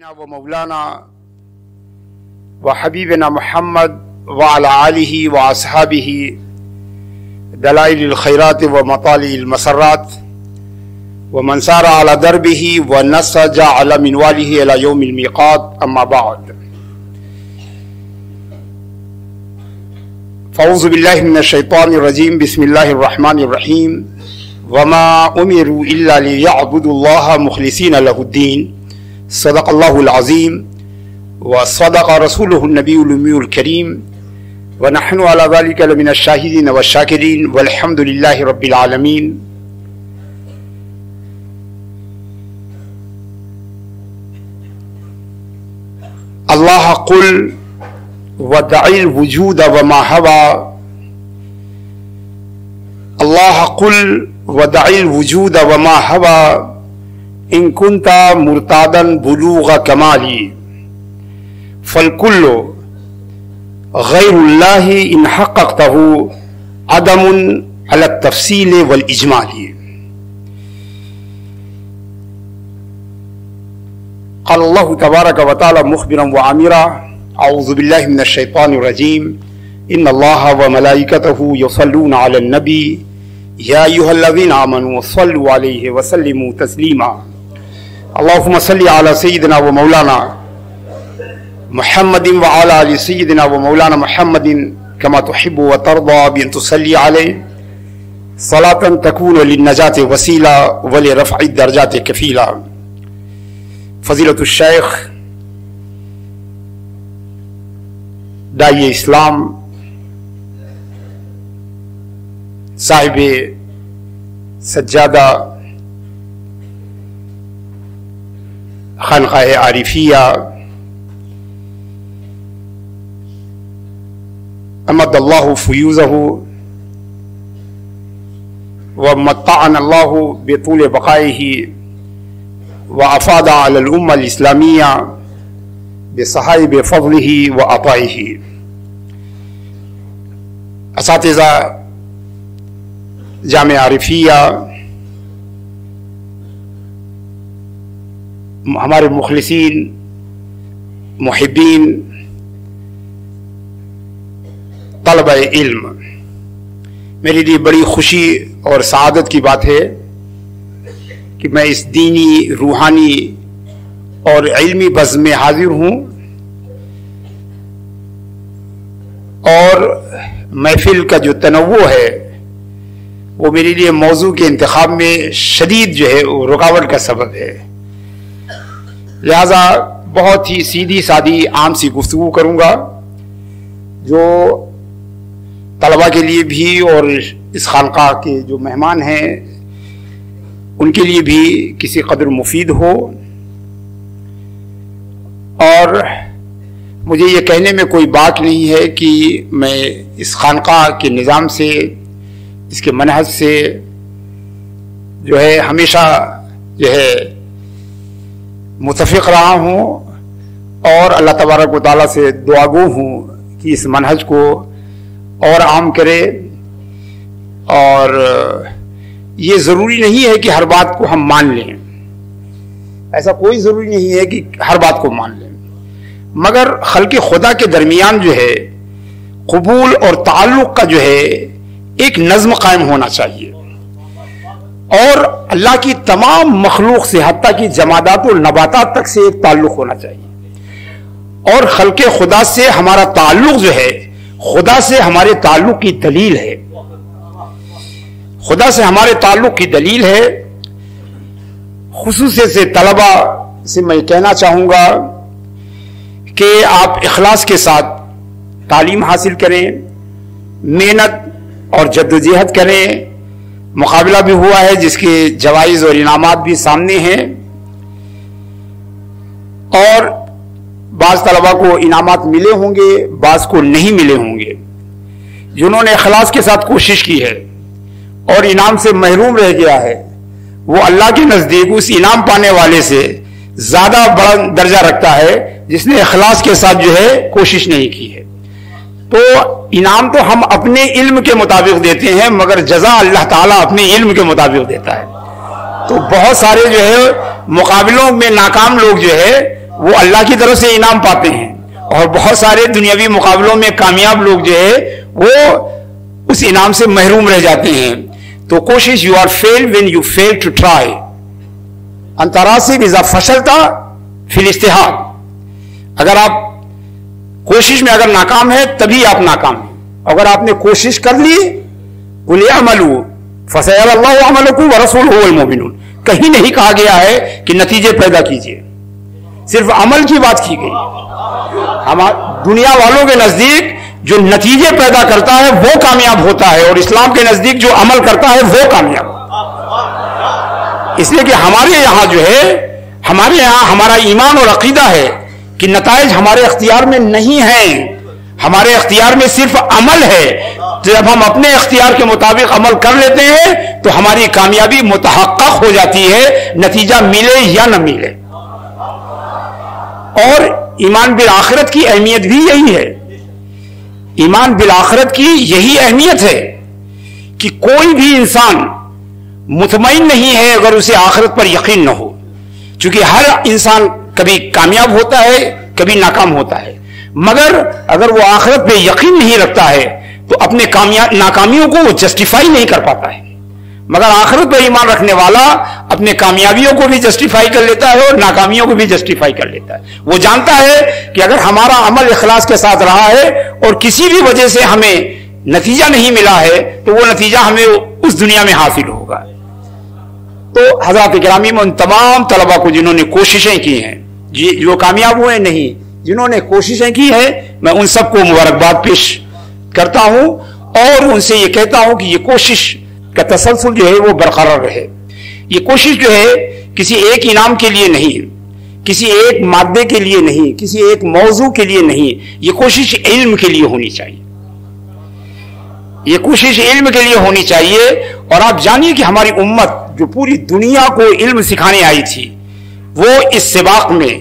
سيدنا ومولانا وحبيبنا محمد وعلى آله وأصحابه دلائل الخيرات ومطالع المسرات ومن سار على دربه ونسج على منواله إلى يوم الميقات. أما بعد، فأعوذ بالله من الشيطان الرجيم. بسم الله الرحمن الرحيم. وما أمروا إلا ليعبدوا الله مخلصين له الدين. صدق الله العظيم وصدق رسوله النبي الأمي الكريم ونحن على ذلك لمن الشاهدين والشاكرين والحمد لله رب العالمين. الله قل ودع الوجود وما هوى. الله قل ودع الوجود وما هوى إن كنت مرتادا بلوغ كمالي فالكل غير الله إن حققته عدم على التفصيل والإجمال. قال الله تبارك وتعالى مخبرا وعامرا: أعوذ بالله من الشيطان الرجيم. إن الله وملائكته يصلون على النبي يا أيها الذين آمنوا صلوا عليه وسلموا تسليما. اللهم صل على سيدنا ومولانا محمد وعلى آل سيدنا ومولانا محمد كما تحب وترضى بأن تصلي عليه صلاة تكون للنجاة وسيلة ولرفع الدرجات كفيلة. فضیلت الشیخ داعی اسلام صاحب سجادہ خانقاہ عارفیہ امد اللہ فیوزہ ومتعنا اللہ بطول بقائہ وافاد علی الامہ الاسلامیہ بصحائب فضلہ وعطائہ. اساتذہ جامعہ عارفیہ، ہمارے مخلصین، محبین، طلبہ علم، میرے لیے بڑی خوشی اور سعادت کی بات ہے کہ میں اس دینی، روحانی اور علمی بزم میں حاضر ہوں اور محفل کا جو تنوع ہے وہ میرے لیے موضوع کے انتخاب میں شدید جو ہے وہ رکاوٹ کا سبب ہے. لہذا بہت ہی سیدھی سادی عام سی گفتگو کروں گا جو طلباء کے لیے بھی اور اس خانقاہ کے جو مہمان ہیں ان کے لیے بھی کسی قدر مفید ہو. اور مجھے یہ کہنے میں کوئی بات نہیں ہے کہ میں اس خانقاہ کے نظام سے، اس کے منہج سے جو ہے ہمیشہ جو ہے متفق رہا ہوں اور اللہ تبارک و تعالیٰ سے دعا گو ہوں کہ اس منہج کو اور عام کرے. اور یہ ضروری نہیں ہے کہ ہر بات کو ہم مان لیں، ایسا کوئی ضروری نہیں ہے کہ ہر بات کو مان لیں، مگر خلق خدا کے درمیان جو ہے قبول اور تعلق کا جو ہے ایک نظم قائم ہونا چاہیے اور اللہ کی تمام مخلوق سے حتیٰ کہ جمادات اور نباتات تک سے ایک تعلق ہونا چاہیے. اور خلق خدا سے ہمارا تعلق جو ہے خدا سے ہمارے تعلق کی دلیل ہے، خدا سے ہمارے تعلق کی دلیل ہے. خصوصی سے طلباء سے میں کہنا چاہوں گا کہ آپ اخلاص کے ساتھ تعلیم حاصل کریں، محنت اور جدوجہد کریں. مقابلہ بھی ہوا ہے جس کے جوائز اور انعامات بھی سامنے ہیں اور بعض طلباء کو انعامات ملے ہوں گے، بعض کو نہیں ملے ہوں گے. جنہوں نے اخلاص کے ساتھ کوشش کی ہے اور انعام سے محروم رہ گیا ہے وہ اللہ کے نزدیک اس انعام پانے والے سے زیادہ بڑا درجہ رکھتا ہے جس نے اخلاص کے ساتھ جو ہے کوشش نہیں کی ہے. تو انعام تو ہم اپنے علم کے مطابق دیتے ہیں مگر جزا اللہ تعالیٰ اپنے علم کے مطابق دیتا ہے. تو بہت سارے جو ہے مقابلوں میں ناکام لوگ جو ہے وہ اللہ کی طرف سے انعام پاتے ہیں، اور بہت سارے دنیاوی مقابلوں میں کامیاب لوگ جو ہے وہ اس انعام سے محروم رہ جاتے ہیں۔ تو کوشش، you are fail when you fail to try, انت راسب اذا فشلت فی الاجتہاد، اگر آپ کوشش میں اگر ناکام ہے تبھی آپ ناکام ہیں، اگر آپ نے کوشش کر لی، قل اعملوا فسيرى الله عملكم ورسوله والمؤمنون، کہیں نہیں کہا گیا ہے کہ نتیجے پیدا کیجئے، صرف عمل کی بات کی گئی۔ ہم دنیا والوں کے نزدیک جو نتیجے پیدا کرتا ہے وہ کامیاب ہوتا ہے، اور اسلام کے نزدیک جو عمل کرتا ہے وہ کامیاب ہوتا ہے۔ اس لیے کہ ہمارے یہاں جو ہے، ہمارے یہاں ہمارا ایمان اور عقیدہ ہے کہ نتائج ہمارے اختیار میں نہیں ہیں، ہمارے اختیار میں صرف عمل ہے۔ جب ہم اپنے اختیار کے مطابق عمل کر لیتے ہیں تو ہماری کامیابی متحقق ہو جاتی ہے، نتیجہ ملے یا نہ ملے۔ اور ایمان بالآخرت کی اہمیت بھی یہی ہے، ایمان بالآخرت کی یہی اہمیت ہے کہ کوئی بھی انسان مطمئن نہیں ہے اگر اسے آخرت پر یقین نہ ہو، چونکہ ہر انسان کبھی کامیاب ہوتا ہے کبھی ناکام ہوتا ہے، مگر اگر وہ آخرت پہ یقین نہیں رکھتا ہے تو اپنے ناکامیوں کو وہ جسٹیفائی نہیں کر پاتا ہے، مگر آخرت پر ایمان رکھنے والا اپنے کامیابیوں کو بھی جسٹیفائی کر لیتا ہے اور ناکامیوں کو بھی جسٹیفائی کر لیتا ہے۔ وہ جانتا ہے کہ اگر ہمارا عمل اخلاص کے ساتھ رہا ہے اور کسی بھی وجہ سے ہمیں نتیجہ نہیں ملا ہے تو وہ نتیجہ ہمیں اس دنیا میں حاصل ہوگا۔ تو حضرات گرامی، میں ان تمام طلبہ کو جنہوں نے کوششیں کی ہیں، جو کامیاب ہوئے نہیں، جنہوں نے کوششیں کی ہیں، میں ان سب کو مبارکباد پیش کرتا ہوں اور ان سے یہ کہتا ہوں کہ یہ کوشش کا تسلسل جو ہے وہ برقرار رہے۔ یہ کوشش جو ہے کسی ایک انعام کے لیے نہیں، کسی ایک مادے کے لیے نہیں، کسی ایک موضوع کے لیے نہیں، یہ کوشش علم کے لیے ہونی چاہیے، یہ کوشش علم کے لیے ہونی چاہیے۔ اور آپ جانیے کہ ہماری امت جو پوری دنیا کو علم سکھانے آئی تھی، وہ اس سباق میں،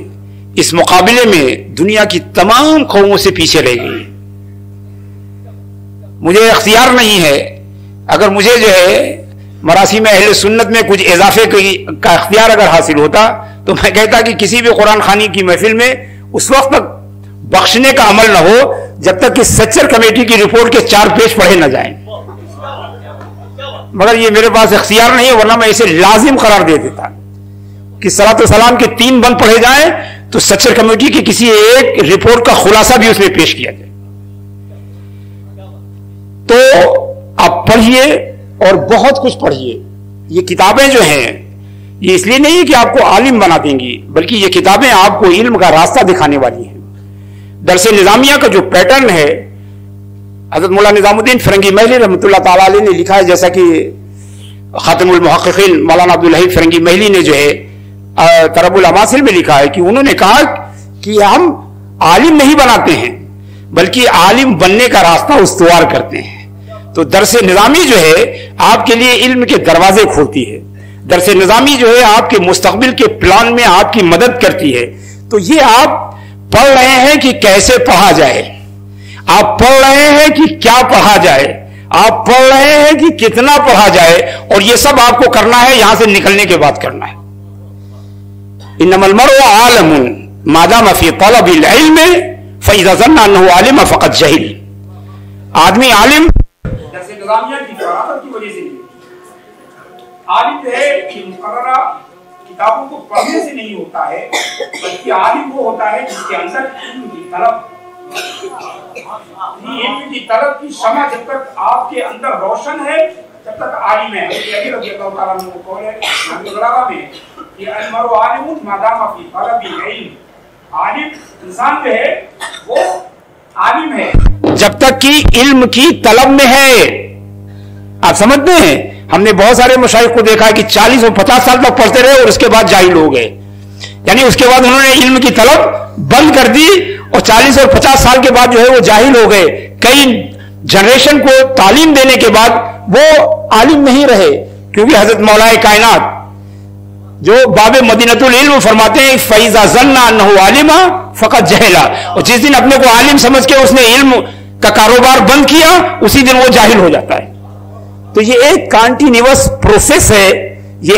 اس مقابلے میں دنیا کی تمام قوموں سے پیچھے رہ گئی۔ مجھے اختیار نہیں ہے، اگر مجھے جو ہے مراسم اہل سنت میں کچھ اضافے کا اختیار اگر حاصل ہوتا تو میں کہتا کہ کسی بھی قرآن خوانی کی محفل میں اس وقت تک بخشنے کا عمل نہ ہو جب تک کہ سچر کمیٹی کی رپورٹ کے 4 پیج پڑھے نہ جائیں، مگر یہ میرے پاس اختیار نہیں ہے، ورنہ میں اسے لازم قرار دے دیتا کہ صلاۃ و سلام کے 3 بند پڑھے جائیں تو سچر کمیٹی کی کسی ایک رپورٹ کا خلاصہ بھی اس میں پیش کیا جائے۔ تو آپ پڑھیے اور بہت کچھ پڑھیے۔ یہ کتابیں جو ہیں یہ اس لیے نہیں کہ آپ کو عالم بنا دیں گی، بلکہ یہ کتابیں آپ کو علم کا راستہ دکھانے والی ہیں۔ درس نظامیہ کا جو پیٹرن ہے، حضرت مولا نظام الدین فرنگی محلی رحمۃ اللہ تعالی علیہ نے لکھا ہے، جیسا کہ خاتم المحققین مولانا عبدالحی فرنگی محلی نے جو ہے طرب الاماثل میں لکھا ہے کہ انہوں نے کہا کہ ہم عالم نہیں بناتے ہیں بلکہ عالم بننے کا راستہ استوار کرتے ہیں۔ تو درس نظامی جو ہے آپ کے لیے علم کے دروازے کھولتی ہے، درس نظامی جو ہے آپ کے مستقبل کے پلان میں آپ کی مدد کرتی ہے۔ تو یہ آپ پڑھ رہے ہیں کہ کیسے پڑھا جائے، آپ پڑھ رہے ہیں کہ کیا پڑھا جائے، آپ پڑھ رہے ہیں کہ کتنا پڑھا جائے، اور یہ سب آپ کو کرنا ہے یہاں سے نکلنے کے بعد کرنا ہے۔ انما المرء عالم ما دام فی طلب العلم فاذا ظن انه عالم فقد جہل۔ آدمی عالم درس نظامیہ کی فراغت کی وجہ سے نہیں، عالم جو ہے کہ مقررہ کتابوں کو پڑھنے سے نہیں ہوتا ہے، بلکہ عالم وہ ہوتا ہے جس کے اندر علم کی طلب کی شمع جب تک آپ کے اندر روشن ہے جب تک عالم ہے۔ علی رضی اللہ تعالیٰ عنہ کو قول ہے نبی الغرابہ میں کہ المرء عالم ما دام فی طلب العلم، عالم انسان جو ہے وہ عالم ہے جب تک کہ علم کی طلب میں ہے۔ آپ سمجھتے ہیں، ہم نے بہت سارے مشائخ کو دیکھا ہے کہ 40 اور 50 سال تک پڑھتے رہے اور اس کے بعد جاہل ہو گئے، یعنی اس کے بعد انہوں نے علم کی طلب بند کر دی اور 40 اور 50 سال کے بعد جو ہے وہ جاہل ہو گئے۔ کئی جنریشن کو تعلیم دینے کے بعد وہ عالم نہیں رہے، کیونکہ حضرت مولا کائنات جو باب مدینۃ العلم فرماتے ہیں فَإِذَا ظَنَّ أَنَّهُ عَالِمٌ فَقَدْ جَهِلَ، اور جس دن اپنے کو عالم سمجھ کے اس نے علم کا کاروبار بند کیا اسی دن وہ جاہل ہو جاتا ہے۔ تو یہ ایک کانٹینیوس پروسیس ہے، یہ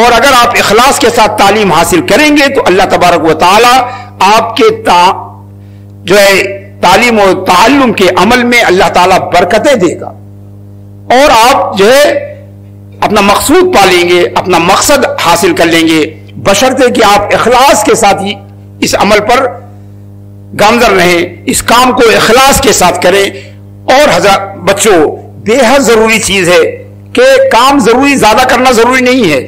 اور اگر آپ اخلاص کے ساتھ تعلیم حاصل کریں گے تو اللہ تبارک و تعالی آپ کے جو ہے تعلیم و تعلم کے عمل میں اللہ تعالیٰ برکتیں دے گا، اور آپ جو ہے اپنا مقصود پالیں گے، اپنا مقصد حاصل کر لیں گے، بشرطے کہ آپ اخلاص کے ساتھ ہی اس عمل پر گامزن رہیں، اس کام کو اخلاص کے ساتھ کریں۔ اور حضرات بچوں، بے حد ضروری چیز ہے کہ کام زیادہ کرنا ضروری نہیں ہے،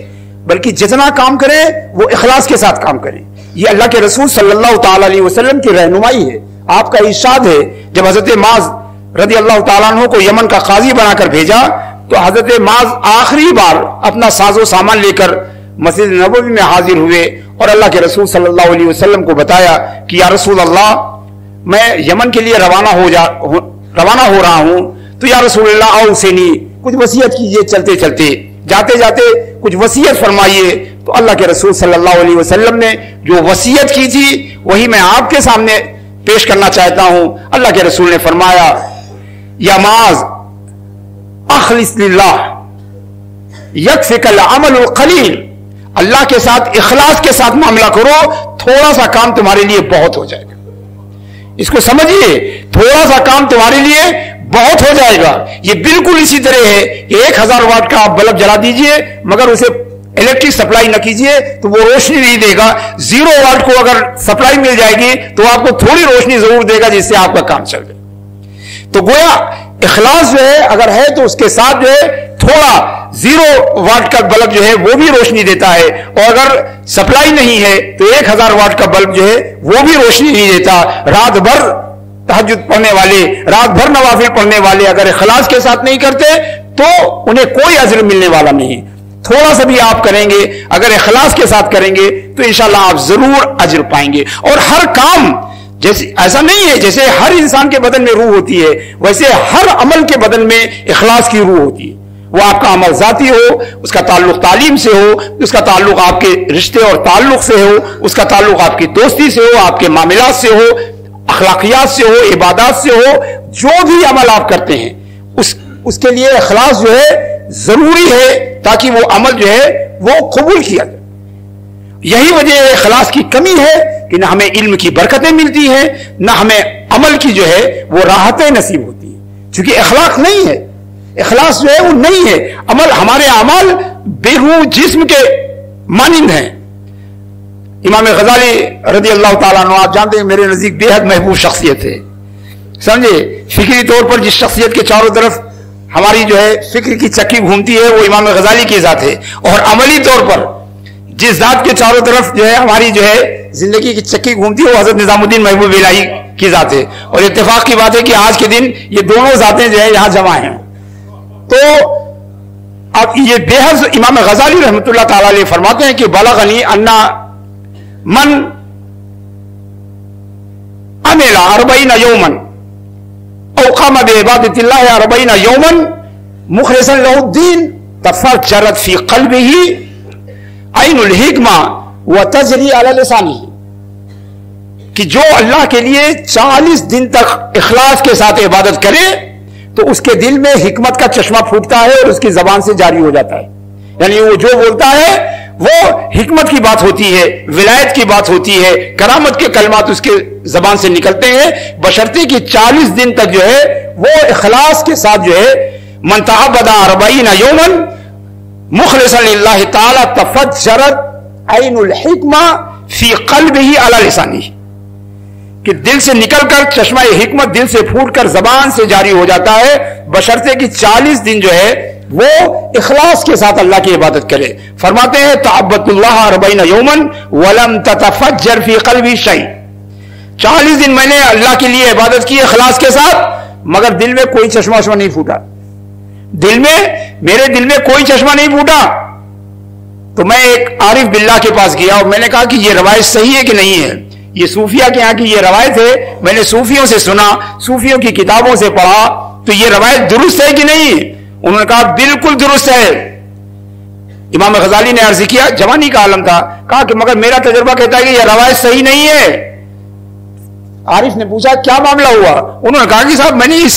بلکہ جتنا کام کریں وہ اخلاص کے ساتھ کام کریں۔ یہ اللہ کے رسول صلی اللہ تعالی علیہ وسلم کی رہنمائی ہے۔ آپ کا ارشاد ہے، جب حضرت معاذ رضی اللہ تعالیٰ عنہ کو یمن کا قاضی بنا کر بھیجا تو حضرت معاذ آخری بار اپنا ساز و سامان لے کر مسجد نبوی میں حاضر ہوئے اور اللہ کے رسول صلی اللہ علیہ وسلم کو بتایا کہ یا رسول اللہ، میں یمن کے لیے روانہ ہو رہا ہوں، تو یا رسول اللہ اوصینی، کچھ وصیت کیجئے، چلتے چلتے جاتے جاتے کچھ وصیت فرمائیے۔ تو اللہ کے رسول صلی اللہ علیہ وسلم نے جو وصیت کی تھی وہی میں آپ کے سامنے پیش کرنا چاہتا ہوں۔ اللہ کے رسول نے فرمایا، یا معاذ اخلص للہ یکفک العمل القلیل، اللہ کے ساتھ اخلاص کے ساتھ معاملہ کرو، تھوڑا سا کام تمہارے لیے بہت ہو جائے گا۔ اس کو سمجھیے، تھوڑا سا کام تمہارے لیے بہت ہو جائے گا۔ یہ بالکل اسی طرح ہے کہ 1000 واٹ کا آپ بلب جلا دیجئے مگر اسے الیکٹرک سپلائی نہ کیجئے تو وہ روشنی نہیں دے گا۔ 0 واٹ کو اگر سپلائی مل جائے گی تو آپ کو تھوڑی روشنی ضرور دے گا جس سے آپ کا کام چل جائے۔ تو گویا اخلاص جو ہے اگر ہے تو اس کے ساتھ جو ہے تھوڑا 0 واٹ کا بلب جو ہے وہ بھی روشنی دیتا ہے، اور اگر سپلائی نہیں ہے تو 1000 واٹ کا بلب جو ہے وہ بھی روشنی نہیں دیتا۔ رات بھر تہجد پڑھنے والے، رات بھر نوافل پڑھنے والے اگر اخلاص کے ساتھ نہیں کرتے تو انہیں کوئی اجر ملنے والا نہیں۔ تھوڑا سا بھی آپ کریں گے، اگر اخلاص کے ساتھ کریں گے تو انشاءاللہ آپ ضرور اجر پائیں گے۔ اور ہر کام جیسے ایسا نہیں ہے جیسے ہر انسان کے بدن میں روح ہوتی ہے، ویسے ہر عمل کے بدن میں اخلاص کی روح ہوتی ہے۔ وہ آپ کا عمل ذاتی ہو، اس کا تعلق تعلیم سے ہو، اس کا تعلق آپ کے رشتے اور تعلق سے ہو، اس کا تعلق آپ کی دوستی سے ہو، آپ کے معاملات سے ہو، اخلاقیات سے ہو، عبادات سے ہو، جو بھی عمل آپ کرتے ہیں اس کے لیے اخلاص جو ہے ضروری ہے تاکہ وہ عمل جو ہے وہ قبول کیا جائے۔ یہی وجہ اخلاص کی کمی ہے کہ نہ ہمیں علم کی برکتیں ملتی ہیں، نہ ہمیں عمل کی جو ہے وہ راحتیں نصیب ہوتی ہیں، چونکہ اخلاق نہیں ہے۔ اخلاص جو ہے وہ نہیں ہے۔ ہمارے اعمال بے روح جسم کے مانند ہیں۔ امام غزالی رضی اللہ تعالیٰ عنہ، آپ جانتے ہیں میرے نزدیک بے حد محبوب شخصیت ہے، سمجھے۔ فکری طور پر جس شخصیت کے چاروں طرف ہماری جو ہے فکر کی چکی گھومتی ہے وہ امام غزالی کی ذات ہے، اور عملی طور پر جس ذات کے چاروں طرف جو ہے ہماری جو ہے زندگی کی چکی گھومتی ہے وہ حضرت نظام الدین محبوب الہی کی ذات ہے۔ اور اتفاق کی بات ہے کہ آج کے دن یہ دونوں ذاتیں جو ہے یہاں جمع ہیں۔ تو اب یہ بے حد امام غزالی رحمۃ اللہ تعالی علیہ فرماتے ہیں کہ بلغنی انا من عمل 40 یوما او قام بعبادۃ اللہ 40 یوما مخلصا له الدین تفجرت فی قلبه عین الحکمہ وتجری علی لسانہ، کہ جو اللہ کے لیے 40 دن تک اخلاص کے ساتھ عبادت کرے تو اس کے دل میں حکمت کا چشمہ پھوٹتا ہے اور اس کی زبان سے جاری ہو جاتا ہے۔ یعنی وہ جو بولتا ہے وہ حکمت کی بات ہوتی ہے، ولایت کی بات ہوتی ہے، کرامت کے کلمات اس کے زبان سے نکلتے ہیں، بشرطے کہ 40 دن تک جو ہے وہ اخلاص کے ساتھ جو ہے من تعبد 40 یوما مخلصا للہ تعالی تفجرت عین الحکمہ فی قلبہ علی لسانہ، کہ دل سے نکل کر چشمہ حکمت دل سے پھوٹ کر زبان سے جاری ہو جاتا ہے، بشرطے کہ 40 دن جو ہے وہ اخلاص کے ساتھ اللہ کی عبادت کرے۔ فرماتے ہیں تعبدت اللہ 40 یوما ولم تتفجر فی قلبی شیء، 40 دن میں نے اللہ کے لیے عبادت کی اخلاص کے ساتھ مگر دل میں کوئی چشمہ نہیں پھوٹا، میرے دل میں کوئی چشمہ نہیں پھوٹا۔ تو میں ایک عارف باللہ کے پاس گیا اور میں نے کہا کہ یہ روایت صحیح ہے کہ نہیں ہے، یہ صوفیہ کے یہاں کی یہ روایت ہے، میں نے صوفیوں سے سنا، صوفیوں کی کتابوں سے پڑھا، تو یہ روایت درست ہے کہ نہیں؟ انہوں نے کہا بالکل درست ہے۔ امام غزالی نے عرض کیا، جوانی کا عالم تھا، کہا کہ مگر میرا تجربہ کہتا ہے کہ یہ روایت صحیح نہیں ہے۔ عارف نے پوچھا کیا معاملہ ہوا؟ انہوں نے کہا کہ صاحب میں نے اس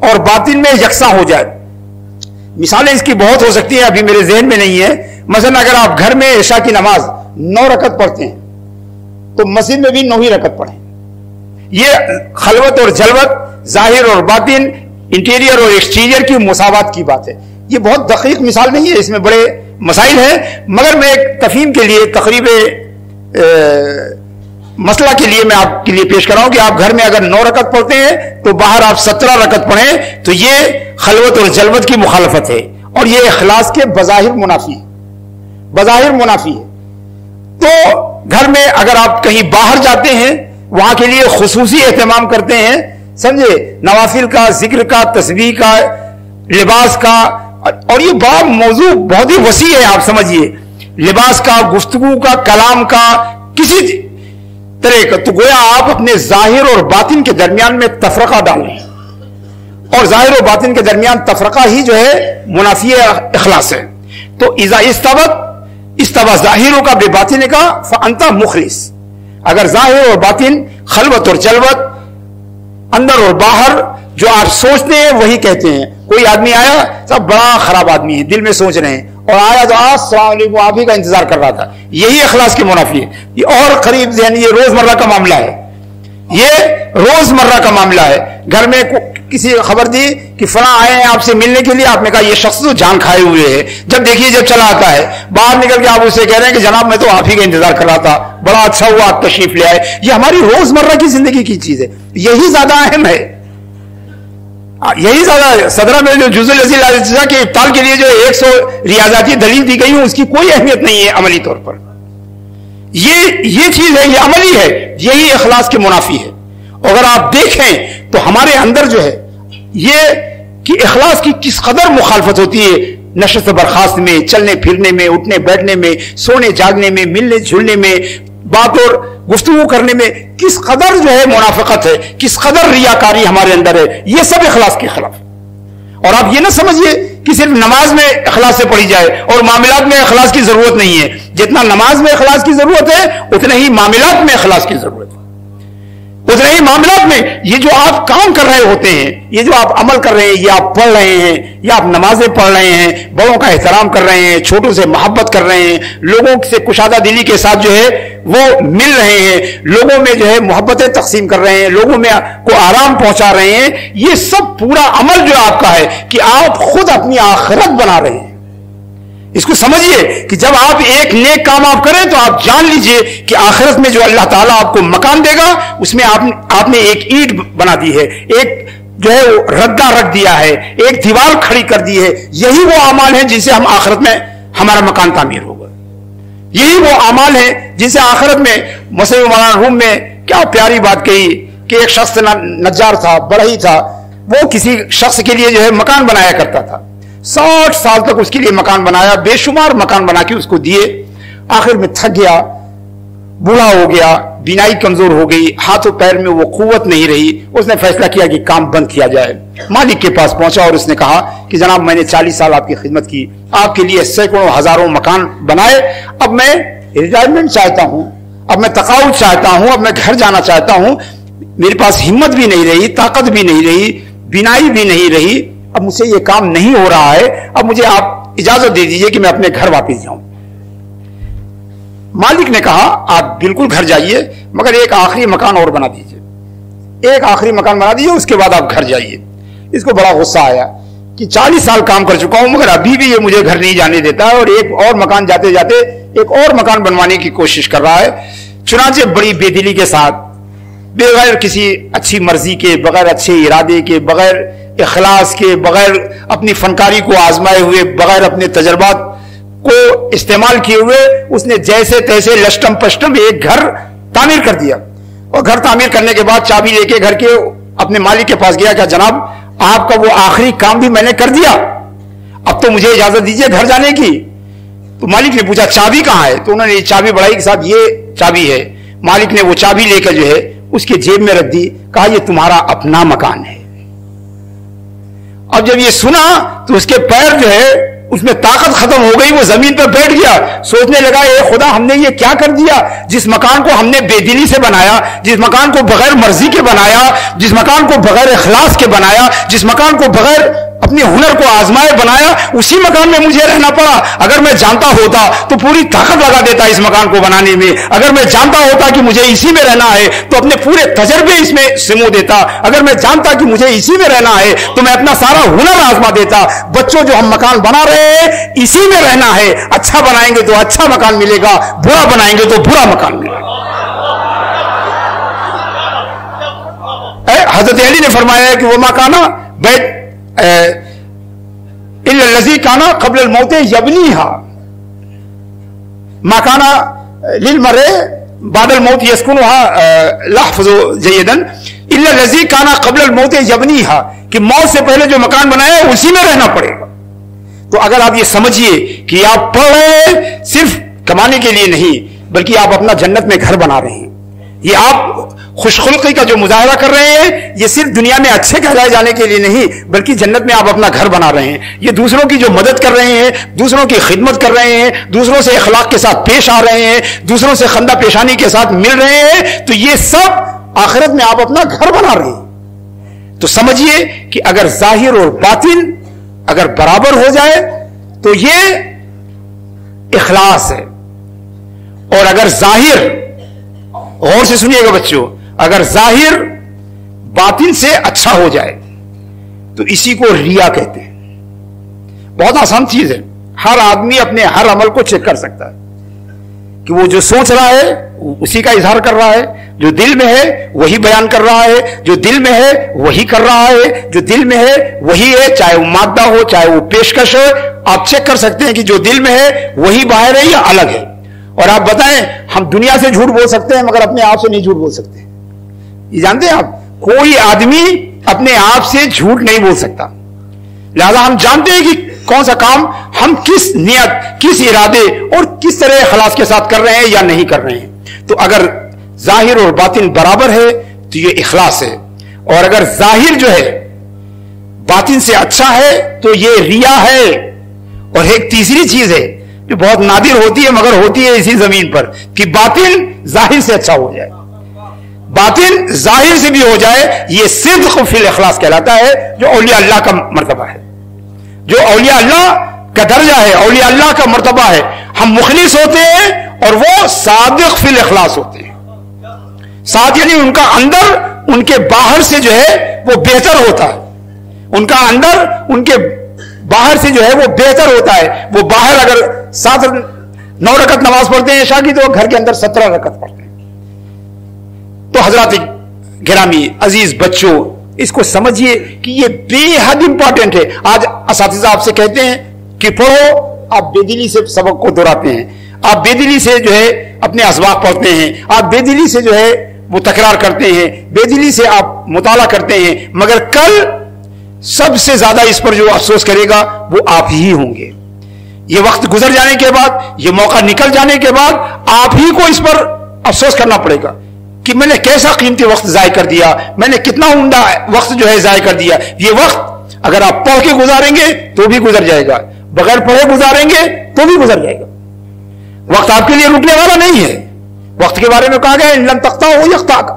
اور باطن میں یکساں ہو جائے. مثالیں اس کی بہت ہو سکتی ہیں، ابھی میرے ذہن میں نہیں ہے. مثلا اگر آپ گھر میں عشاء کی نماز 9 رکعت پڑھتے ہیں تو مسجد میں بھی 9 ہی رکعت پڑھیں. یہ خلوت اور جلوت، ظاہر اور باطن، انٹیریئر اور ایکسٹیریئر کی مساوات کی بات ہے. یہ بہت دقیق مثال نہیں ہے، اس میں بڑے مسائل ہیں، مگر میں ایک تفہیم کے لیے تقریب مسئلہ کے لیے میں آپ کے لیے پیش کر رہا ہوں کہ آپ گھر میں اگر 9 رکعت پڑھتے ہیں تو باہر آپ 17 رکعت پڑھیں تو یہ خلوت اور جلوت کی مخالفت ہے، اور یہ اخلاص کے بظاہر منافی ہے. بظاہر منافی ہے. تو گھر میں اگر آپ کہیں باہر جاتے ہیں وہاں کے لیے خصوصی اہتمام کرتے ہیں، سمجھے، نوافل کا، ذکر کا، تسبیح کا، لباس کا. اور یہ بڑا موضوع بہت ہی وسیع ہے، آپ سمجھیے، لباس کا، گفتگو کا، کلام کا، کسی طرح کا. تو گویا آپ اپنے ظاہر اور باطن کے درمیان میں تفرقہ ڈال رہے ہیں، اور ظاہر و باطن کے درمیان تفرقہ ہی جو ہے منافی اخلاص ہے. تو اذا استوى ظاہروں کا بے باطن کا فانت مخلص. اگر ظاہر اور باطن، خلوت اور جلوت، اندر اور باہر جو آپ سوچتے ہیں وہی کہتے ہیں. کوئی آدمی آیا، سب بڑا خراب آدمی ہے، دل میں سوچ رہے ہیں، اور آیا تو السلام علیکم، آپ ہی کا انتظار کر رہا تھا. یہی اخلاص کے منافی ہے. یہ اور قریب یعنی یہ روزمرہ کا معاملہ ہے، یہ روزمرہ کا معاملہ ہے. گھر میں کسی خبر دی کہ فلاں آئے ہیں آپ سے ملنے کے لیے، آپ نے کہا یہ شخص تو جان کھائے ہوئے ہے. جب دیکھیے جب چلا آتا ہے باہر نکل کے آپ اسے کہہ رہے ہیں کہ جناب میں تو آپ ہی کا انتظار کر رہا تھا، بڑا اچھا ہوا آپ تشریف لے آئے. یہ ہماری روزمرہ کی زندگی کی چیز ہے، یہی زیادہ اہم ہے. یہی زیادہ صدرہ میں جو جز العزیز کے ابطال کے لیے جو 100 ریاضاتی دلیل دی گئی اس کی کوئی اہمیت نہیں ہے عملی طور پر. یہ چیز ہے، یہ عملی ہے، یہی اخلاص کے منافی ہے. اگر آپ دیکھیں تو ہمارے اندر جو ہے یہ کہ اخلاص کی کس قدر مخالفت ہوتی ہے، نشست برخاست میں، چلنے پھرنے میں، اٹھنے بیٹھنے میں، سونے جاگنے میں، ملنے جھلنے میں، بات اور گفتگو کرنے میں کس قدر جو ہے منافقت ہے، کس قدر ریاکاری ہمارے اندر ہے. یہ سب اخلاص کے خلاف. اور آپ یہ نہ سمجھیے کہ صرف نماز میں اخلاص سے پڑھی جائے اور معاملات میں اخلاص کی ضرورت نہیں ہے. جتنا نماز میں اخلاص کی ضرورت ہے اتنا ہی معاملات میں اخلاص کی ضرورت ہے. اتنا ہی معاملات میں یہ جو آپ کام کر رہے ہوتے ہیں، یہ جو آپ عمل کر رہے ہیں، یہ آپ پڑھ رہے ہیں، یہ آپ نمازیں پڑھ رہے ہیں، بڑوں کا احترام کر رہے ہیں، چھوٹوں سے محبت کر رہے ہیں، لوگوں سے کشادہ دلی کے ساتھ جو ہے وہ مل رہے ہیں، لوگوں میں جو ہے محبتیں تقسیم کر رہے ہیں، لوگوں میں کو آرام پہنچا رہے ہیں. یہ سب پورا عمل جو آپ کا ہے کہ آپ خود اپنی آخرت بنا رہے ہیں. اس کو سمجھیے کہ جب آپ ایک نیک کام آپ کریں تو آپ جان لیجئے کہ آخرت میں جو اللہ تعالیٰ آپ کو مکان دے گا اس میں آپ نے ایک اینٹ بنا دی ہے، ایک جو ہے وہ رگا رکھ دیا ہے، ایک دیوار کھڑی کر دی ہے. یہی وہ اعمال ہیں جن سے ہم آخرت میں ہمارا مکان تعمیر ہوگا. یہی وہ اعمال ہیں جن سے آخرت میں مسلم مولانا روم میں کیا پیاری بات کہی کہ ایک شخص نجار تھا، بڑھئی تھا، وہ کسی شخص کے لیے جو ہے مکان بنایا کرتا تھا. 60 سال تک اس کے لیے مکان بنایا، بے شمار مکان بنا کے اس کو دیے. آخر میں تھک گیا، بوڑھا ہو گیا، بینائی کمزور ہو گئی، ہاتھوں پیر میں وہ قوت نہیں رہی. اس نے فیصلہ کیا کہ کام بند کیا جائے. مالک کے پاس پہنچا اور اس نے کہا کہ جناب میں نے 40 سال آپ کی خدمت کی، آپ کے لیے سینکڑوں ہزاروں مکان بنائے، اب میں ریٹائرمنٹ چاہتا ہوں، اب میں تقاعد چاہتا ہوں، اب میں گھر جانا چاہتا ہوں. میرے پاس ہمت بھی نہیں رہی، طاقت بھی نہیں رہی، بینائی بھی نہیں رہی، اب مجھ سے یہ کام نہیں ہو رہا ہے، اب مجھے آپ اجازت دے دیجئے کہ میں اپنے گھر واپس جاؤں. مالک نے کہا آپ بالکل گھر جائیے، مگر ایک آخری مکان اور بنا دیجئے، ایک آخری مکان بنا دیجئے، اس کے بعد آپ گھر جائیے. اس کو بڑا غصہ آیا کہ 40 سال کام کر چکا ہوں مگر ابھی بھی یہ مجھے گھر نہیں جانے دیتا ہے، اور ایک اور مکان جاتے جاتے ایک اور مکان بنوانے کی کوشش کر رہا ہے. چنانچہ بڑی بے دلی کے ساتھ، بغیر کسی اچھی مرضی کے، بغیر اچھے ارادے کے، بغیر اخلاص کے، بغیر اپنی فنکاری کو آزمائے ہوئے، بغیر اپنے تجربات کو استعمال کیے ہوئے، اس نے جیسے تیسے لشٹم پشٹم ایک گھر تعمیر کر دیا. اور گھر تعمیر کرنے کے بعد چابی لے کے گھر کے اپنے مالک کے پاس گیا کہ جناب آپ کا وہ آخری کام بھی میں نے کر دیا، اب تو مجھے اجازت دیجیے گھر جانے کی. تو مالک نے پوچھا چابی کہاں ہے؟ تو انہوں نے چابی بڑھائی کہ صاحب یہ چابی ہے. مالک نے وہ چابی لے کر جو ہے اس کے جیب میں رکھ دی، کہا یہ تمہارا اپنا مکان ہے. اب جب یہ سنا تو اس کے پیر جو ہے اس میں طاقت ختم ہو گئی، وہ زمین پر بیٹھ گیا، سوچنے لگا اے خدا ہم نے یہ کیا کر دیا، جس مکان کو ہم نے بے دلی سے بنایا، جس مکان کو بغیر مرضی کے بنایا، جس مکان کو بغیر اخلاص کے بنایا، جس مکان کو بغیر اپنے ہنر کو آزمائے بنایا، اسی مکان میں مجھے رہنا پڑا۔ اگر میں جانتا ہوتا تو پوری طاقت لگا دیتا اس مکان کو بنانے میں، اگر میں جانتا ہوتا کہ مجھے اسی میں رہنا ہے تو اپنے پورے تجربے اس میں سمو دیتا، اگر میں جانتا کہ مجھے اسی میں رہنا ہے تو میں اپنا سارا ہنر آزما دیتا۔ بچوں جو ہم مکان بنا رہے ہیں اسی میں رہنا ہے، اچھا بنائیں گے تو اچھا مکان ملے گا، برا بنائیں گے تو برا مکان ملے گا۔ حضرت علی نے فرمایا کہ وہ مکانہ بیت الا الذی کان قبل الموت یبنیھا ما کان للمرء بعد الموت یسکنھا لحظ جیدا الا الذی کان قبل الموت یبنیھا، کہ موت سے پہلے جو مکان بنایا ہے اسی میں رہنا پڑے گا۔ تو اگر آپ یہ سمجھیے کہ آپ پڑھ رہے ہیں صرف کمانے کے لیے نہیں بلکہ آپ اپنا جنت میں گھر بنا رہے ہیں، یہ آپ خوش خلقی کا جو مظاہرہ کر رہے ہیں یہ صرف دنیا میں اچھے کہلائے جانے کے لیے نہیں بلکہ جنت میں آپ اپنا گھر بنا رہے ہیں، یہ دوسروں کی جو مدد کر رہے ہیں، دوسروں کی خدمت کر رہے ہیں، دوسروں سے اخلاق کے ساتھ پیش آ رہے ہیں، دوسروں سے خندہ پیشانی کے ساتھ مل رہے ہیں، تو یہ سب آخرت میں آپ اپنا گھر بنا رہے ہیں۔ تو سمجھیے کہ اگر ظاہر اور باطن اگر برابر ہو جائے تو یہ اخلاص ہے، اور اگر ظاہر، غور سے سنیے گا بچوں، اگر ظاہر باطن سے اچھا ہو جائے تو اسی کو ریا کہتے ہیں۔ بہت آسان چیز ہے، ہر آدمی اپنے ہر عمل کو چیک کر سکتا ہے کہ وہ جو سوچ رہا ہے اسی کا اظہار کر رہا ہے، جو دل میں ہے وہی بیان کر رہا ہے، جو دل میں ہے وہی کر رہا ہے، جو دل میں ہے وہی ہے، چاہے وہ مادہ ہو چاہے وہ پیشکش ہو، آپ چیک کر سکتے ہیں کہ جو دل میں ہے وہی باہر ہے یا الگ ہے۔ اور آپ بتائیں، ہم دنیا سے جھوٹ بول سکتے ہیں مگر اپنے آپ سے نہیں جھوٹ بول سکتے، یہ جانتے ہیں آپ؟ کوئی آدمی اپنے آپ سے جھوٹ نہیں بول سکتا، لہذا ہم جانتے ہیں کہ کون سا کام ہم کس نیت، کس ارادے اور کس طرح اخلاص کے ساتھ کر رہے ہیں یا نہیں کر رہے ہیں۔ تو اگر ظاہر اور باطن برابر ہے تو یہ اخلاص ہے، اور اگر ظاہر جو ہے باطن سے اچھا ہے تو یہ ریا ہے۔ اور ایک تیسری چیز ہے جو بہت نادر ہوتی ہے مگر ہوتی ہے اسی زمین پر، کہ باطن ظاہر سے اچھا ہو جائے، باطن ظاہر سے بھی ہو جائے، یہ صدق فی الاخلاص کہلاتا ہے، جو اولیاء اللہ کا مرتبہ ہے، جو اولیاء اللہ کا درجہ ہے، اولیاء اللہ کا مرتبہ ہے۔ ہم مخلص ہوتے ہیں اور وہ صادق فی الاخلاص ہوتے ہیں، ساتھ یعنی ان کا اندر ان کے باہر سے جو ہے وہ بہتر ہوتا ہے، ان کا اندر ان کے باہر سے جو ہے وہ بہتر ہوتا ہے۔ وہ باہر اگر 9 رکعت نماز پڑھتے ہیں عشاء کی تو گھر کے اندر 17 رکعت پڑھتے ہیں۔ تو حضرات گرامی عزیز بچوں، اس کو سمجھیے کہ یہ بے حد امپورٹنٹ ہے۔ آج اساتذہ آپ سے کہتے ہیں کہ پڑھو، آپ بے دلی سے سبق کو دہراتے ہیں، آپ بے دلی سے جو ہے اپنے اسباق پڑھتے ہیں، آپ بے دلی سے جو ہے وہ تکرار کرتے ہیں، بے دلی سے آپ مطالعہ کرتے ہیں، مگر کل سب سے زیادہ اس پر جو افسوس کرے گا وہ آپ ہی ہوں گے۔ یہ وقت گزر جانے کے بعد، یہ موقع نکل جانے کے بعد آپ ہی کو اس پر افسوس کرنا پڑے گا کہ میں نے کیسا قیمتی وقت ضائع کر دیا، میں نے کتنا عمدہ وقت جو ہے ضائع کر دیا۔ یہ وقت اگر آپ پڑھ کے گزاریں گے تو بھی گزر جائے گا، بغیر پڑھے گزاریں گے تو بھی گزر جائے گا۔ وقت آپ کے لیے رکنے والا نہیں ہے۔ وقت کے بارے میں کہا گیا ان لم تقطعوا یقطعک،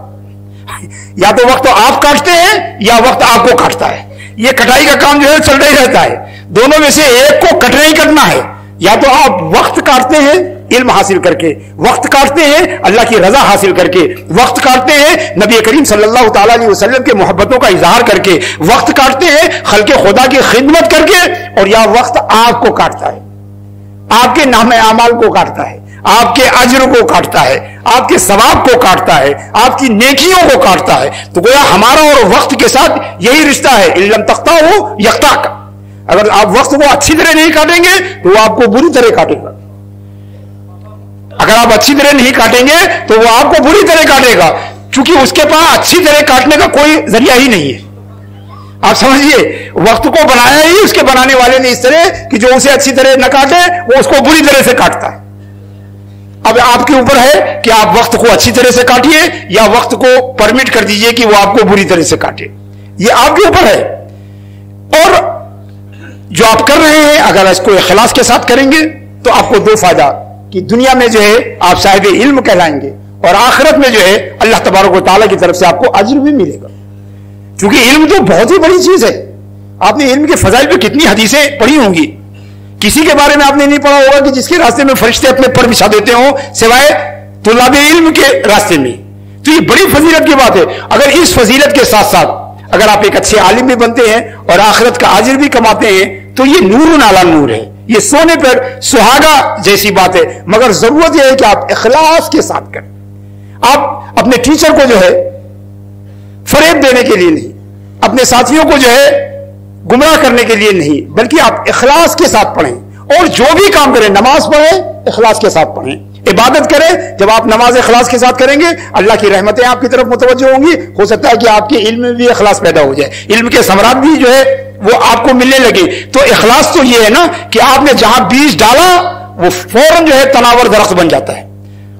یا تو وقت آپ کاٹتے ہیں یا وقت آپ کو کاٹتا ہے۔ یہ کٹائی کا کام جو ہے چلتا ہی رہتا ہے، دونوں میں سے ایک کو کٹنا ہی کٹنا ہے۔ یا تو آپ وقت کاٹتے ہیں علم حاصل کر کے، وقت کاٹتے ہیں اللہ کی رضا حاصل کر کے، وقت کاٹتے ہیں نبی کریم صلی اللہ تعالی علیہ وسلم کے محبتوں کا اظہار کر کے، وقت کاٹتے ہیں خلق خدا کی خدمت کر کے، اور یا وقت آپ کو کاٹتا ہے، آپ کے نام اعمال کو کاٹتا ہے، آپ کے اجر کو کاٹتا ہے، آپ کے ثواب کو کاٹتا ہے، آپ کی نیکیوں کو کاٹتا ہے۔ تو گویا ہمارا اور وقت کے ساتھ یہی رشتہ ہے، ان لم تقطعوا یقطعک۔ اگر آپ وقت کو اچھی طرح نہیں کاٹیں گے تو وہ آپ کو بری طرح کاٹے گا، اگر آپ اچھی طرح نہیں کاٹیں گے تو وہ آپ کو بری طرح کاٹے گا، چونکہ اس کے پاس اچھی طرح کاٹنے کا کوئی ذریعہ ہی نہیں ہے۔ آپ سمجھیے، وقت کو بنایا ہی اس کے بنانے والے نے اس طرح کہ جو اسے اچھی طرح نہ کاٹے وہ اس کو بری طرح سے کاٹتا ہے۔ اب آپ کے اوپر ہے کہ آپ وقت کو اچھی طرح سے کاٹیے یا وقت کو پرمٹ کر دیجئے کہ وہ آپ کو بری طرح سے کاٹے، یہ آپ کے اوپر ہے۔ اور جو آپ کر رہے ہیں اگر اس کو اخلاص کے ساتھ کریں گے تو آپ کو دو فائدہ کہ دنیا میں جو ہے آپ صاحب علم کہلائیں گے اور آخرت میں جو ہے اللہ تبارک و تعالیٰ کی طرف سے آپ کو اجر بھی ملے گا. کیونکہ علم تو بہت ہی بڑی چیز ہے. آپ نے علم کے فضائل پہ کتنی حدیثیں پڑھی ہوں گی. کسی کے بارے میں آپ نے نہیں پڑھا ہوگا کہ جس کے راستے میں فرشتے اپنے پر بچھا دیتے ہوں سوائے طلاب علم کے راستے میں. تو یہ بڑی فضیلت کی بات ہے. اگر اس فضیلت کے ساتھ ساتھ اگر آپ ایک اچھے عالم بھی بنتے ہیں اور آخرت کا اجر بھی کماتے ہیں تو یہ نور علی نور ہے. یہ سونے پر سہاگا جیسی بات ہے. مگر ضرورت یہ ہے کہ آپ اخلاص کے ساتھ کریں. آپ اپنے ٹیچر کو جو ہے فریب دینے کے لیے نہیں, اپنے ساتھیوں کو جو ہے گمراہ کرنے کے لیے نہیں, بلکہ آپ اخلاص کے ساتھ پڑھیں. اور جو بھی کام کریں, نماز پڑھیں اخلاص کے ساتھ پڑھیں, عبادت کریں. جب آپ نماز اخلاص کے ساتھ کریں گے اللہ کی رحمتیں آپ کی طرف متوجہ ہوں گی. ہو سکتا ہے کہ آپ کے علم میں بھی اخلاص پیدا ہو جائے, علم کے ثمرات بھی جو ہے وہ آپ کو ملنے لگے. تو اخلاص تو یہ ہے نا کہ آپ نے جہاں بیج ڈالا وہ فوراً جو ہے تناور درخت بن جاتا ہے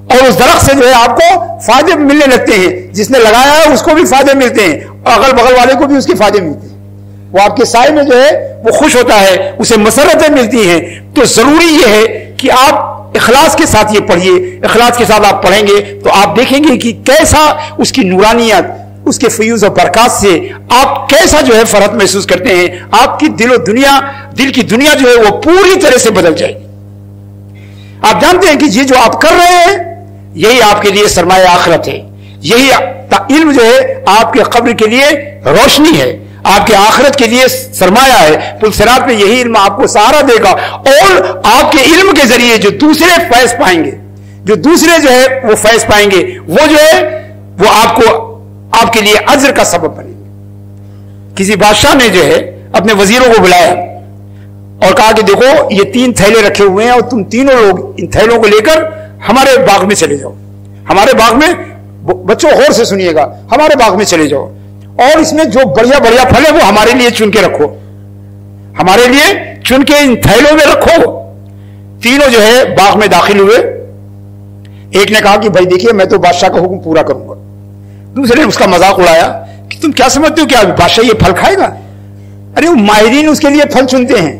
اور اس درخت سے جو ہے آپ کو فائدے ملنے لگتے ہیں. جس نے لگایا ہے اس کو بھی فائدے ملتے ہیں اور اگل بغل والے کو بھی اس کے فائدے ملتے ہیں. وہ آپ کے سائے میں جو ہے وہ خوش ہوتا ہے, اسے مسرتیں ملتی ہیں. تو ضروری یہ ہے کہ آپ اخلاص کے ساتھ یہ پڑھیے. اخلاص کے ساتھ آپ پڑھیں گے تو آپ دیکھیں گے کہ کیسا اس کی نورانیت, اس کے فیوز و برکات سے آپ کیسا جو ہے فرحت محسوس کرتے ہیں. آپ کی دل کی دنیا جو ہے وہ پوری طرح سے بدل جائے گی. آپ جانتے ہیں کہ یہ جو آپ کر رہے ہیں یہی آپ کے لیے سرمایہ آخرت ہے. یہی علم جو ہے آپ کے قبر کے لیے روشنی ہے, آپ کے آخرت کے لیے سرمایہ ہے. پل صراط میں یہی علم آپ کو سہارا دے گا اور آپ کے علم کے ذریعے جو دوسرے فیض پائیں گے, جو دوسرے جو ہے وہ فیض پائیں گے, وہ جو ہے وہ آپ کے لیے اجر کا سبب بنے گے. کسی بادشاہ نے جو ہے اپنے وزیروں کو بلایا اور کہا کہ دیکھو یہ 3 تھیلے رکھے ہوئے ہیں اور تم تینوں لوگ ان تھیلوں کو لے کر ہمارے باغ میں چلے جاؤ. ہمارے باغ میں, بچوں غور سے سنیے گا, ہمارے باغ میں چلے جاؤ اور اس میں جو بڑھیا بڑھیا پھل ہے وہ ہمارے لیے چن کے رکھو, ہمارے لیے چن کے ان تھیلوں میں رکھو. تینوں جو ہے باغ میں داخل ہوئے. ایک نے کہا کہ بھائی دیکھیے میں تو بادشاہ کا حکم پورا کروں گا. دوسرے نے اس کا مذاق اڑایا کہ تم کیا سمجھتے ہو کہ بادشاہ یہ پھل کھائے گا؟ ارے وہ ماہرین اس کے لیے پھل چنتے ہیں,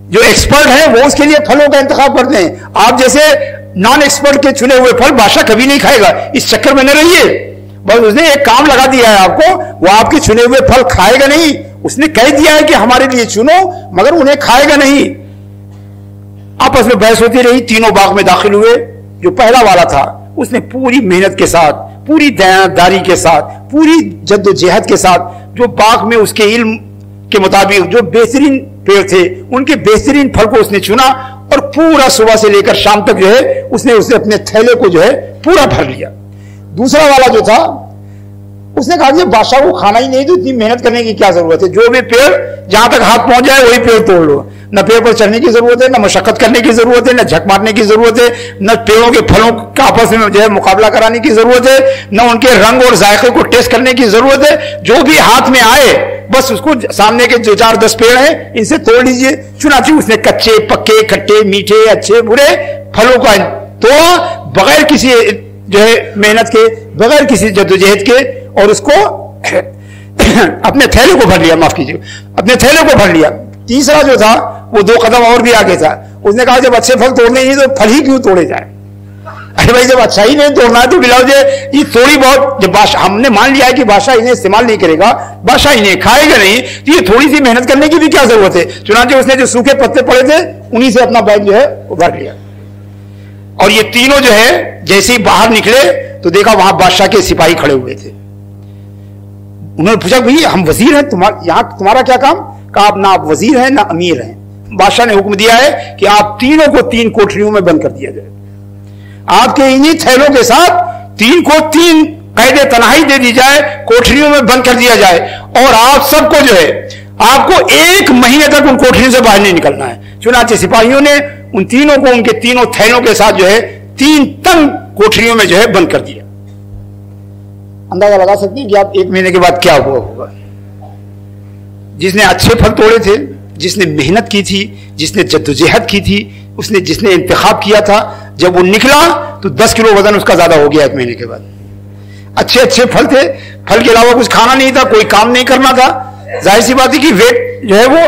جو ایکسپرٹ ہیں وہ اس کے لیے پھلوں کا انتخاب کرتے ہیں. آپ جیسے نان ایکسپرٹ کے چنے ہوئے پھل بادشاہ کبھی نہیں کھائے گا. اس چکر میں نہ رہیے. بس اس نے ایک کام لگا دیا ہے آپ کو, وہ آپ کے چنے ہوئے پھل کھائے گا نہیں. اس نے کہہ دیا ہے کہ ہمارے لیے چنو مگر انہیں کھائے گا نہیں. آپس میں بحث ہوتی رہی. تینوں باغ میں داخل ہوئے. جو پہلا والا تھا اس نے پوری محنت کے ساتھ, پوری دیانتداری کے ساتھ, پوری جد و جہد کے ساتھ جو باغ میں اس کے علم کے مطابق جو بہترین پیڑ تھے ان کے بہترین پھل کو اس نے چنا اور پورا صبح سے لے کر شام تک جو ہے اس نے اپنے تھیلے کو جو ہے پورا بھر لیا. دوسرا والا جو تھا اس نے کہا کہ بادشاہ کو کھانا ہی نہیں تو اتنی محنت کرنے کی کیا ضرورت ہے, جو بھی پیڑ جہاں تک ہاتھ پہنچ جائے وہی پیڑ توڑ لو. نہ پیڑ پر چڑھنے کی ضرورت ہے, نہ مشقت کرنے کی ضرورت ہے, نہ جھک مارنے کی ضرورت ہے, نہ پیڑوں کے پھلوں کا آپس میں جو ہے مقابلہ کرانے کی ضرورت ہے, نہ ان کے رنگ اور ذائقے کو ٹیسٹ کرنے کی ضرورت ہے. جو بھی ہاتھ میں آئے بس اس کو سامنے کے جو 4-10 پیڑ ہیں ان سے توڑ لیجئے. چنانچہ اس نے کچے پکے کھٹے میٹھے اچھے برے پھلوں کا توڑا بغیر کسی جو ہے محنت کے, بغیر کسی جدوجہد کے, اور اس کو اپنے تھیلے کو بھر لیا. معاف کیجیے, اپنے تھیلے کو بھر لیا. تیسرا جو تھا وہ 2 قدم اور بھی آگے تھا. اس نے کہا جب اچھے پھل توڑنے ہی تو پھل ہی کیوں توڑے جائیں. ارے بھائی جب اچھا ہی نہیں توڑنا ہے تو بلاؤ یہ تھوڑی بہت, جب ہم نے مان لیا ہے کہ بادشاہ انہیں استعمال نہیں کرے گا, بادشاہ انہیں کھائے گا نہیں, تو یہ تھوڑی سی محنت کرنے کی بھی کیا ضرورت ہے. چنانچہ اس نے جو سوکھے پتے پڑے تھے انہی سے اپنا بیگ جو ہے وہ بھر لیا. اور یہ تینوں جو ہے جیسے ہی باہر نکلے تو دیکھا وہاں بادشاہ کے سپاہی کھڑے ہوئے تھے. انہوں نے پوچھا بھائی ہم وزیر ہیں, یہاں تمہارا کیا کام؟ کہا آپ نہ آپ وزیر ہیں نہ امیر ہیں. بادشاہ نے حکم دیا ہے کہ آپ تینوں کو 3 کوٹریوں میں بند کر دیا جائے. آپ کے انہی تھیلوں کے ساتھ 3 کو 3 قید تنہائی دے دی جائے, کوٹریوں میں بند کر دیا جائے, اور آپ سب کو جو ہے آپ کو 1 مہینے تک ان کوٹریوں سے باہر نہیں نکلنا ہے. چنانچہ سپاہیوں نے ان تینوں کو ان کے تینوں تھیلوں کے ساتھ جو ہے 3 تنگ کوٹریوں میں جو ہے بند کر دیا. اندازہ لگا سکتے ہیں کہ آپ 1 مہینے کے بعد کیا ہوا ہوگا. جس نے اچھے پھل توڑے تھے, جس نے محنت کی تھی, جس نے جدوجہد کی تھی, جس نے انتخاب کیا تھا, جب وہ نکلا تو 10 کلو وزن اس کا زیادہ ہو گیا 1 مہینے کے بعد. اچھے پھل تھے, پھل کے علاوہ کچھ کھانا نہیں تھا, کوئی کام نہیں کرنا تھا. ظاہر سی بات ہے کہ ویٹ جو ہے وہ